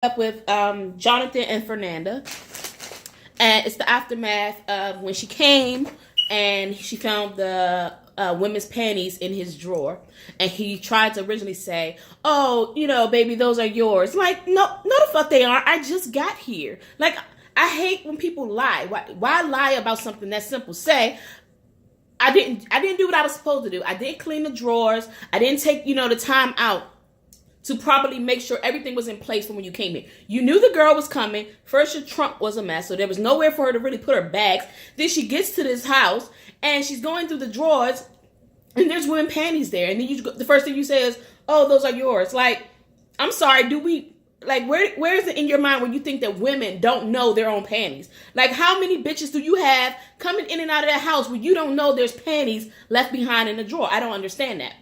Up with Jonathan and Fernanda, and it's the aftermath of when she came and she found the women's panties in his drawer, and he tried to originally say, "Oh, baby, those are yours." Like, no, no, the fuck they aren't. I just got here. Like, I hate when people lie. Why lie about something that simple? Say, I didn't do what I was supposed to do. I didn't clean the drawers. I didn't take the time out to properly make sure everything was in place from when you came in. You knew the girl was coming. First, your trunk was a mess, so there was nowhere for her to really put her bags. Then she gets to this house, and she's going through the drawers, and there's women panties there. And then the first thing you say is, "Oh, those are yours." Like, I'm sorry, where is it in your mind when you think that women don't know their own panties? Like, how many bitches do you have coming in and out of that house where you don't know there's panties left behind in the drawer? I don't understand that.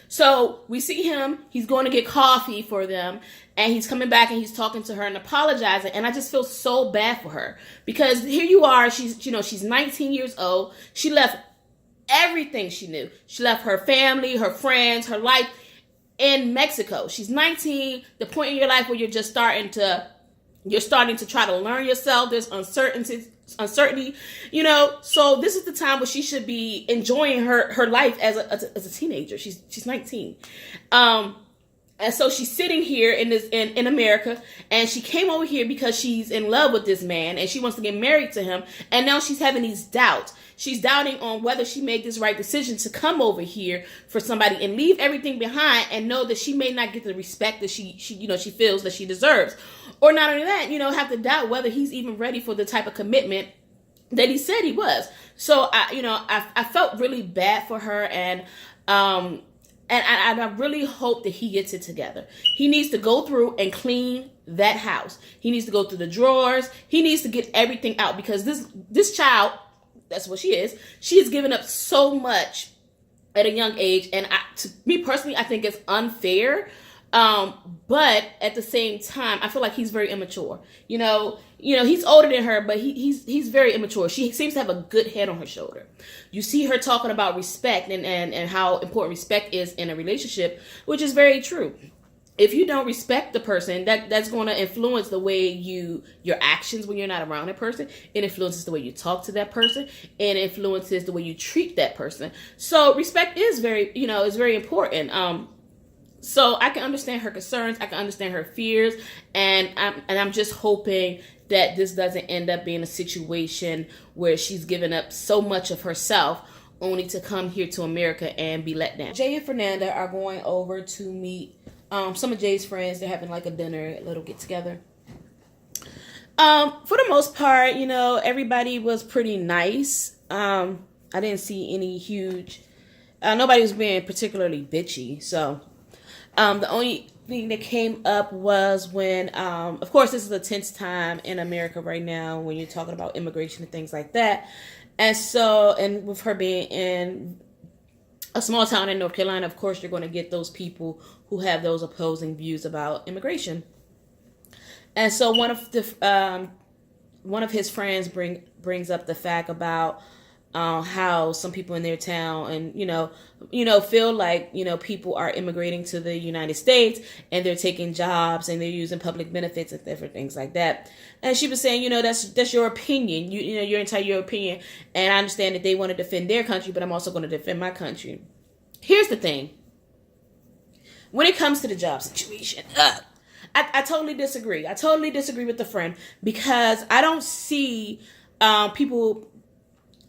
So we see him, he's going to get coffee for them, and he's coming back and he's talking to her and apologizing. And I just feel so bad for her, because here you are, she's 19 years old. She left everything she knew. She left her family, her friends, her life in Mexico. She's 19, the point in your life where you're starting to try to learn yourself. There's uncertainty, so this is the time where she should be enjoying her life as a teenager. She's 19. And so she's sitting here in America, and she came over here because she's in love with this man and she wants to get married to him. And now she's having these doubts. She's doubting on whether she made this right decision to come over here for somebody and leave everything behind, and know that she may not get the respect that she feels that she deserves. Or not only that, have to doubt whether he's even ready for the type of commitment that he said he was. So I felt really bad for her, and I really hope that he gets it together. He needs to go through and clean that house. He needs to go through the drawers. He needs to get everything out, because this child, that's what she is. She has given up so much at a young age, and to me personally, I think it's unfair. But at the same time, I feel like he's very immature. He's older than her, but he's very immature. She seems to have a good head on her shoulder. You see her talking about respect and how important respect is in a relationship, which is very true. If you don't respect the person, that's going to influence the way your actions when you're not around that person. It influences the way you talk to that person. It influences the way you treat that person. So respect is very important. So I can understand her concerns. I can understand her fears, and I'm just hoping that this doesn't end up being a situation where she's given up so much of herself only to come here to America and be let down. Jay and Fernanda are going over to meet some of Jay's friends. They're having like a dinner, a little get together. For the most part, everybody was pretty nice. I didn't see any huge. Nobody was being particularly bitchy, so. The only thing that came up was when, of course, this is a tense time in America right now when you're talking about immigration and things like that. And with her being in a small town in North Carolina, of course, you're going to get those people who have those opposing views about immigration. And so one of his friends brings up the fact about how some people in their town and feel like people are immigrating to the United States and they're taking jobs and they're using public benefits and different things like that. And she was saying, that's your opinion. You're entitled to your opinion, and I understand that they want to defend their country, but I'm also going to defend my country. Here's the thing: when it comes to the job situation, I totally disagree. I totally disagree with the friend, because I don't see people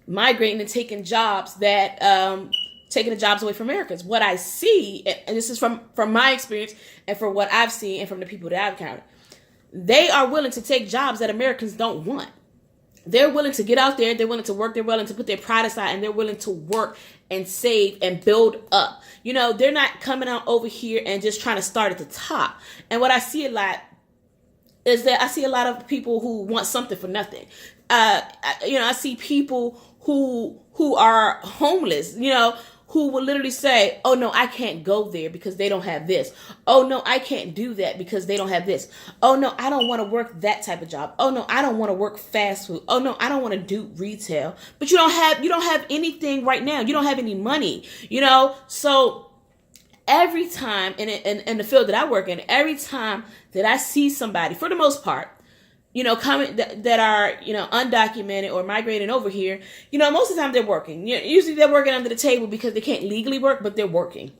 migrating and taking jobs taking the jobs away from Americans. What I see, and this is from my experience and from what I've seen and from the people that I've encountered, they are willing to take jobs that Americans don't want. They're willing to get out there. They're willing to work. They're willing to put their pride aside, and they're willing to work and save and build up. They're not coming out over here and just trying to start at the top. And what I see a lot is that I see a lot of people who want something for nothing. I see people who are homeless, who will literally say, "Oh no, I can't go there because they don't have this. Oh no, I can't do that because they don't have this. Oh no, I don't want to work that type of job. Oh no, I don't want to work fast food. Oh no, I don't want to do retail." But you don't have anything right now. You don't have any money, So every time in the field that I work in, every time that I see somebody, for the most part, coming that are, undocumented or migrating over here, most of the time they're working. Usually they're working under the table because they can't legally work, but they're working.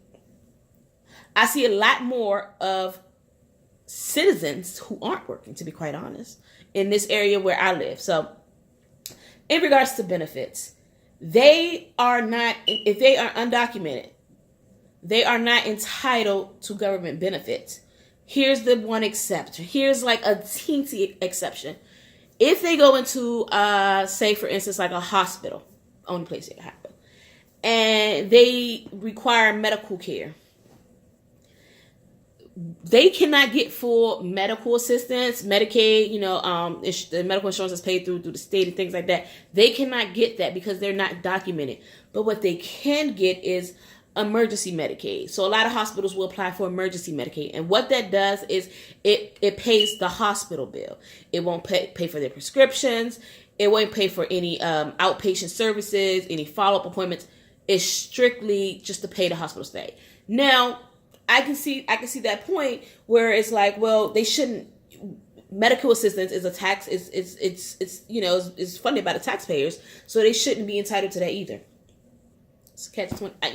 I see a lot more of citizens who aren't working, to be quite honest, in this area where I live. So in regards to benefits, they are not, if they are undocumented, they are not entitled to government benefits. Here's the one exception. Here's like a teensy exception. If they go into, say, for instance, like a hospital, only place it can happen, and they require medical care, they cannot get full medical assistance, Medicaid, the medical insurance is paid through the state and things like that. They cannot get that because they're not documented. But what they can get is emergency Medicaid. So a lot of hospitals will apply for emergency Medicaid. And what that does is it pays the hospital bill. It won't pay for their prescriptions. It won't pay for any outpatient services, any follow-up appointments. It's strictly just to pay the hospital stay. Now, I can see that point where it's like, well, they shouldn't. Medical assistance is a tax. It's funded by the taxpayers, so they shouldn't be entitled to that either. It's catch-20. I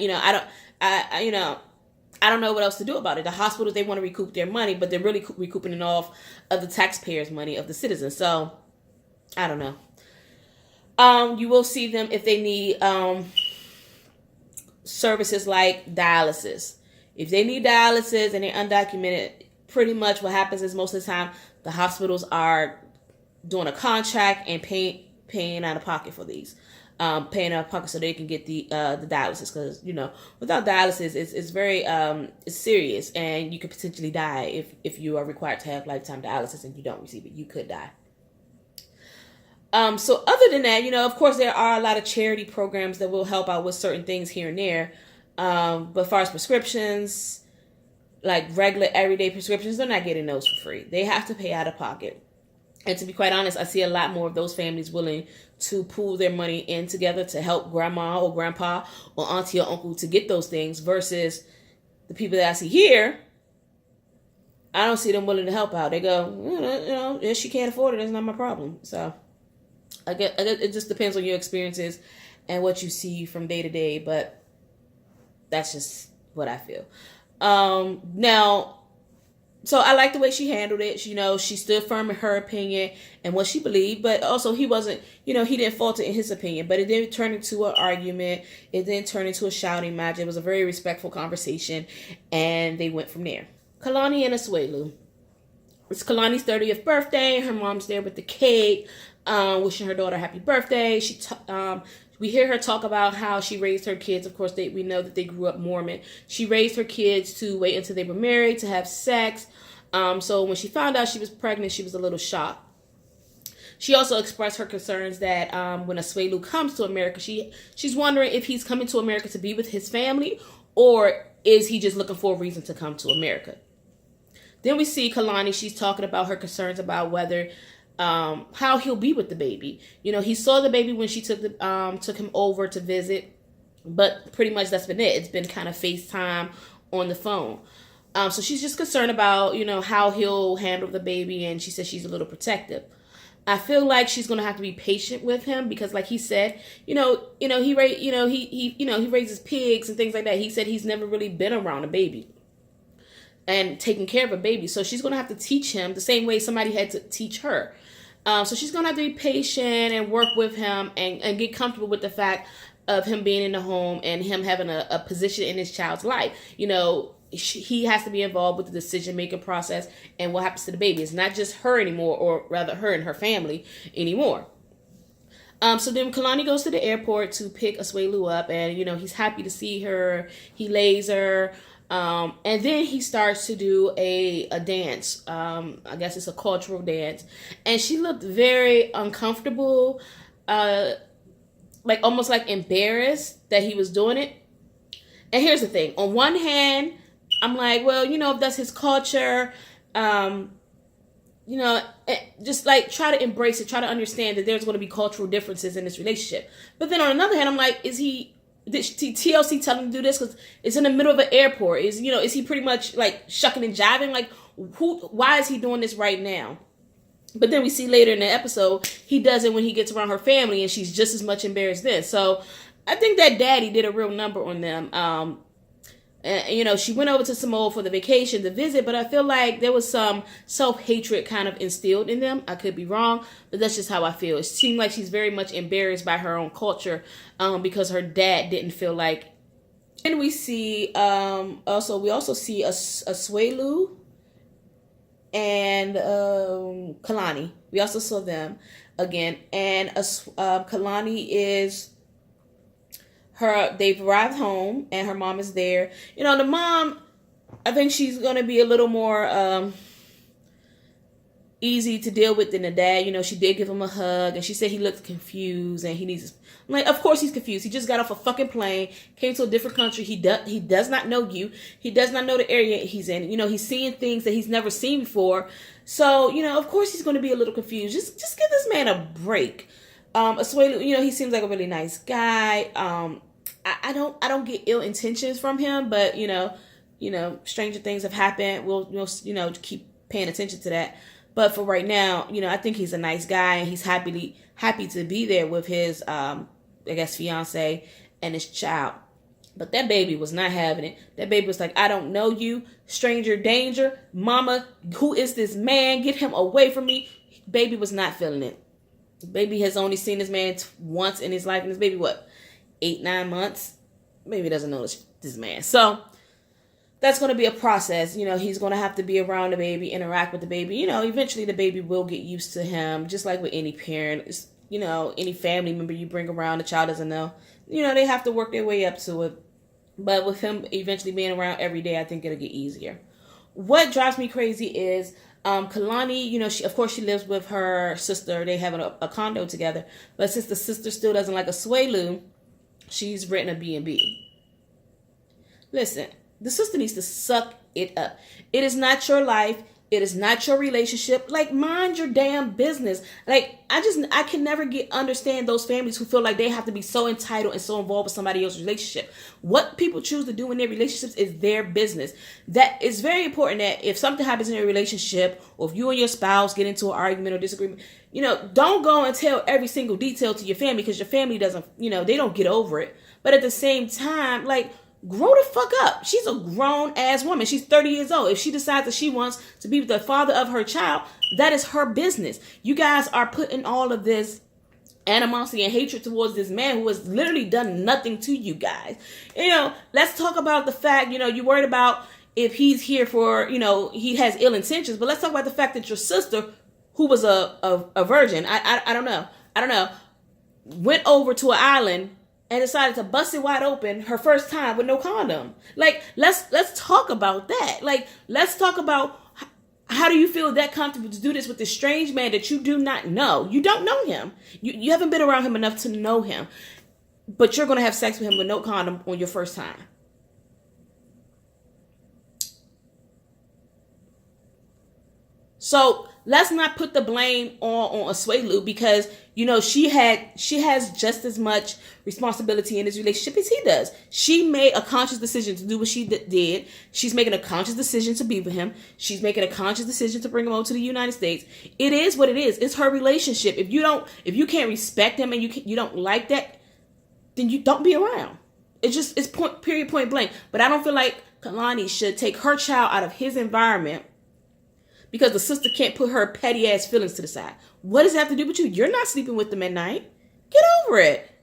don't know what else to do about it. The hospitals, they want to recoup their money, but they're really recouping it off of the taxpayers' money of the citizens. So I don't know. You will see them if they need services like dialysis. If they need dialysis and they're undocumented, pretty much what happens is most of the time the hospitals are doing a contract and paying out of pocket for these, paying out of pocket so they can get the dialysis, because without dialysis it's very it's serious, and you could potentially die if you are required to have lifetime dialysis and you don't receive it. You could die. So other than that, of course there are a lot of charity programs that will help out with certain things here and there. But as far as prescriptions, like regular everyday prescriptions, they're not getting those for free. They have to pay out of pocket. And to be quite honest, I see a lot more of those families willing to pool their money in together to help grandma or grandpa or auntie or uncle to get those things, versus the people that I see here. I don't see them willing to help out. They go, if she can't afford it, that's not my problem. So I guess it just depends on your experiences and what you see from day to day, but that's just what I feel. Now, so I like the way she handled it. She stood firm in her opinion and what she believed, but also he wasn't, he didn't falter in his opinion, but it didn't turn into an argument. It didn't turn into a shouting match. It was a very respectful conversation, and they went from there. Kalani and Asuelu. It's Kalani's 30th birthday. Her mom's there with the cake, wishing her daughter happy birthday. We hear her talk about how she raised her kids. Of course, we know that they grew up Mormon. She raised her kids to wait until they were married to have sex. So when she found out she was pregnant, she was a little shocked. She also expressed her concerns that when Asuelu comes to America, she's wondering if he's coming to America to be with his family, or is he just looking for a reason to come to America. Then we see Kalani. She's talking about her concerns about whether how he'll be with the baby. He saw the baby when she took him over to visit, but pretty much that's been it. It's been kind of FaceTime on the phone. So she's just concerned about, how he'll handle the baby, and she says she's a little protective. I feel like she's gonna have to be patient with him because, like he said, he raises pigs and things like that. He said he's never really been around a baby and taking care of a baby, so she's gonna have to teach him the same way somebody had to teach her. So she's going to have to be patient and work with him and get comfortable with the fact of him being in the home and him having a position in his child's life. He has to be involved with the decision-making process and what happens to the baby. It's not just her anymore, or rather her and her family anymore. So then Kalani goes to the airport to pick Asuelu up, and, he's happy to see her. He lays her. And then he starts to do a dance. I guess it's a cultural dance. And she looked very uncomfortable, almost embarrassed that he was doing it. And here's the thing. On one hand, I'm like, well, if that's his culture, just try to embrace it, try to understand that there's going to be cultural differences in this relationship. But then on another hand, I'm like, is he did TLC tell him to do this? Because it's in the middle of an airport. Is he pretty much like shucking and jiving? Like, why is he doing this right now? But then we see later in the episode, he does it when he gets around her family, and she's just as much embarrassed then. So I think that daddy did a real number on them. And, she went over to Samoa for the vacation to visit, but I feel like there was some self-hatred kind of instilled in them. I could be wrong, but that's just how I feel. It seemed like she's very much embarrassed by her own culture because her dad didn't feel like. And we see, we also see a Swelu and Kalani. We also saw them again. And Kalani is they've arrived home and her mom is there. The mom, I think she's going to be a little more easy to deal with than the dad. She did give him a hug and she said he looked confused and he needs. I'm like, of course he's confused. He just got off a fucking plane, came to a different country. He does not know you. He does not know the area he's in. He's seeing things that he's never seen before. So, of course he's going to be a little confused. Just give this man a break. Asuelu, he seems like a really nice guy. I don't get ill intentions from him, but stranger things have happened. We'll keep paying attention to that. But for right now, I think he's a nice guy and he's happy to be there with his fiance and his child. But that baby was not having it. That baby was like, I don't know you, stranger danger, mama, who is this man? Get him away from me. Baby was not feeling it. Baby has only seen this man once in his life, and this baby, 8-9 months? Baby doesn't know this man. So that's going to be a process. He's going to have to be around the baby, interact with the baby. Eventually the baby will get used to him, just like with any parent. Any family member you bring around, the child doesn't know. They have to work their way up to it. But with him eventually being around every day, I think it'll get easier. What drives me crazy is Kalani, she lives with her sister. They have a condo together. But since the sister still doesn't like Asuelu, she's renting a B&B. Listen, the sister needs to suck it up. It is not your life. It is not your relationship. Like, mind your damn business. Like, I can never understand those families who feel like they have to be so entitled and so involved with somebody else's relationship. What people choose to do in their relationships is their business. That is very important that if something happens in your relationship, or if you and your spouse get into an argument or disagreement, don't go and tell every single detail to your family because your family doesn't, they don't get over it. But at the same time, like, grow the fuck up. She's a grown ass woman. She's 30 years old. If she decides that she wants to be with the father of her child, that is her business. You guys are putting all of this animosity and hatred towards this man who has literally done nothing to you guys. Let's talk about the fact, you're worried about if he's here for, he has ill intentions, but let's talk about the fact that your sister, who was a virgin, I don't know, went over to an island and decided to bust it wide open her first time with no condom. Like, let's talk about that. Like, let's talk about how do you feel that comfortable to do this with this strange man that you do not know? You don't know him. You haven't been around him enough to know him. But you're going to have sex with him with no condom on your first time. So let's not put the blame on Asuelu because, she has just as much responsibility in this relationship as he does. She made a conscious decision to do what she did. She's making a conscious decision to be with him. She's making a conscious decision to bring him over to the United States. It is what it is. It's her relationship. If you can't respect him and you don't like that, then you don't be around. It's point blank. But I don't feel like Kalani should take her child out of his environment because the sister can't put her petty ass feelings to the side. What does that have to do with you? You're not sleeping with them at night. Get over it.